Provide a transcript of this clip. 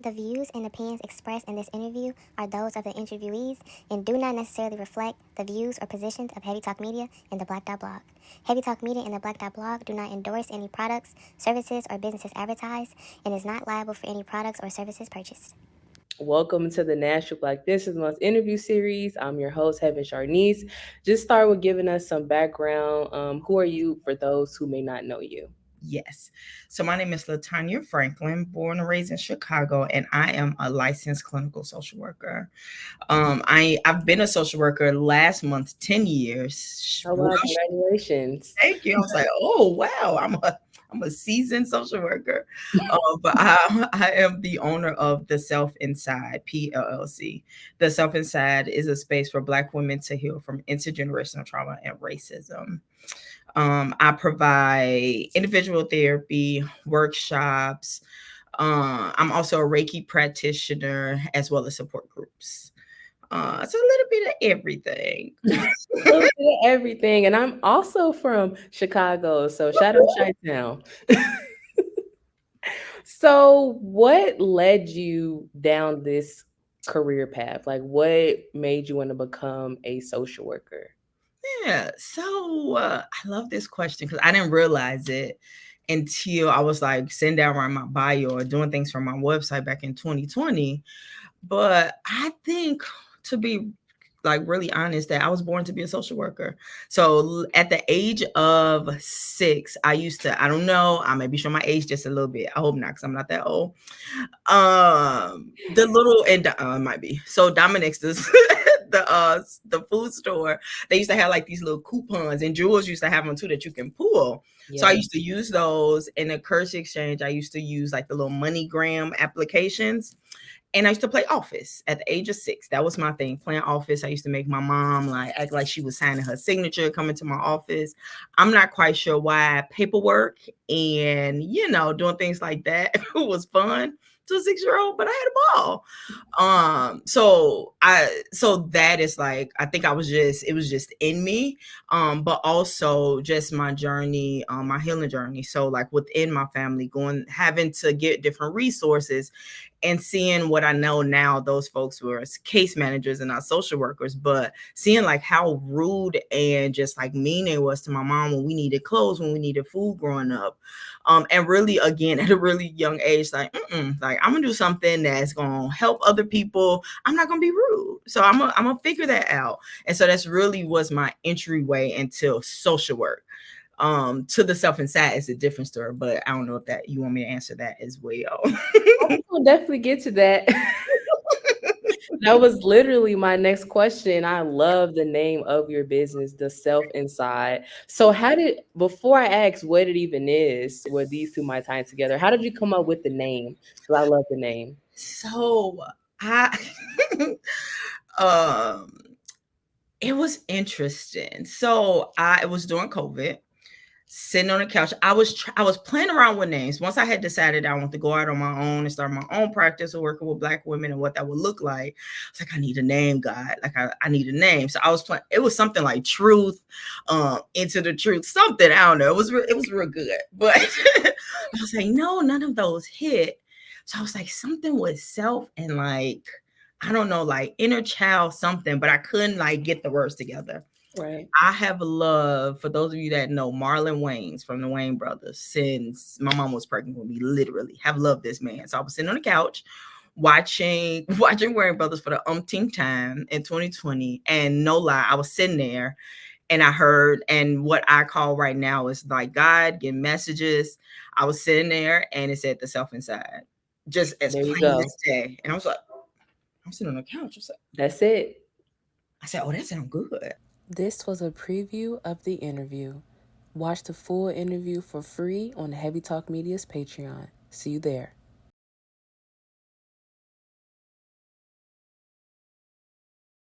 The views and opinions expressed in this interview are those of the interviewees and do not necessarily reflect the views or positions of HeavieTalk Media and TheBlack.Blog. HeavieTalk Media and TheBlack.Blog do not endorse any products, services, or businesses advertised and is not liable for any products or services purchased. Welcome to the National Black Business Month interview series. I'm your host, Heaven Charnice. Just start with giving us some background. Who are you for those who may not know you? Yes. So my name is Latania Franklin, born and raised in Chicago, and I am a licensed clinical social worker. I've been a social worker last month, 10 years. Oh, wow, congratulations. Thank you. I was like, oh wow, I'm a seasoned social worker. But I am the owner of the Self Inside PLLC. The Self Inside is a space for Black women to heal from intergenerational trauma and racism. I provide individual therapy, workshops. I'm also a Reiki practitioner as well as support groups. It's a little bit of everything. A little bit of everything. And I'm also from Chicago, so shout out Chi-Town. So what led you down this career path? Like what made you want to become a social worker? Yeah, so I love this question because I didn't realize it until I was like sitting down writing my bio or doing things for my website back in 2020. But I think, to be like really honest, that I was born to be a social worker. So at the age of 6, I used to, I don't know, I may be showing my age just a little bit. I hope not, because I'm not that old. The little, and it might be. So Dominic's, the food store, they used to have like these little coupons, and Jules used to have them too that you can pull. So I used to use those. In the Curse Exchange, I used to use like the little MoneyGram applications. And I used to play Office at the age of 6. That was my thing, playing Office. I used to make my mom like act like she was signing her signature, coming to my office. I'm not quite sure why. Paperwork and, doing things like that was fun to a 6-year-old, but I had a ball. So that is like, I think it was just in me. But also just my journey, my healing journey. So like within my family, having to get different resources and seeing what I know now, those folks were case managers and not social workers, but seeing like how rude and just like mean it was to my mom when we needed clothes, when we needed food growing up. And really, again, at a really young age, like I'm gonna do something that's gonna help other people. I'm not gonna be rude. So I'm gonna figure that out. And so that's really was my entryway into social work. To the Self Inside is a different story, but I don't know if that you want me to answer that as well. We'll definitely get to that. That was literally my next question. I love the name of your business, The Self Inside. So before I ask what it even is, where these two might tie together, how did you come up with the name? Because I love the name. So it was interesting. So it was during COVID. Sitting on the couch, I was playing around with names. Once I had decided I want to go out on my own and start my own practice of working with Black women and what that would look like, I was like, I need a name, God. Like I need a name. So I was playing. It was something like Truth, Into the Truth, something. I don't know. It was real good, but I was like, no, none of those hit. So I was like, something with self and like, I don't know, like inner child something, but I couldn't like get the words together. Right. I have a love for those of you that know Marlon Wayans from the Wayans brothers since my mom was pregnant with me. Literally, have loved this man. So I was sitting on the couch watching Wayans brothers for the umpteenth time in 2020, and no lie, I was sitting there and I heard, and what I call right now is like God getting messages. I was sitting there and it said The Self Inside, just as There you plain go. as day. And I was like, I'm sitting on the couch. That's it. I said, oh, that sounds good. This was a preview of the interview. Watch the full interview for free on HeavieTalk Media's Patreon. See you there.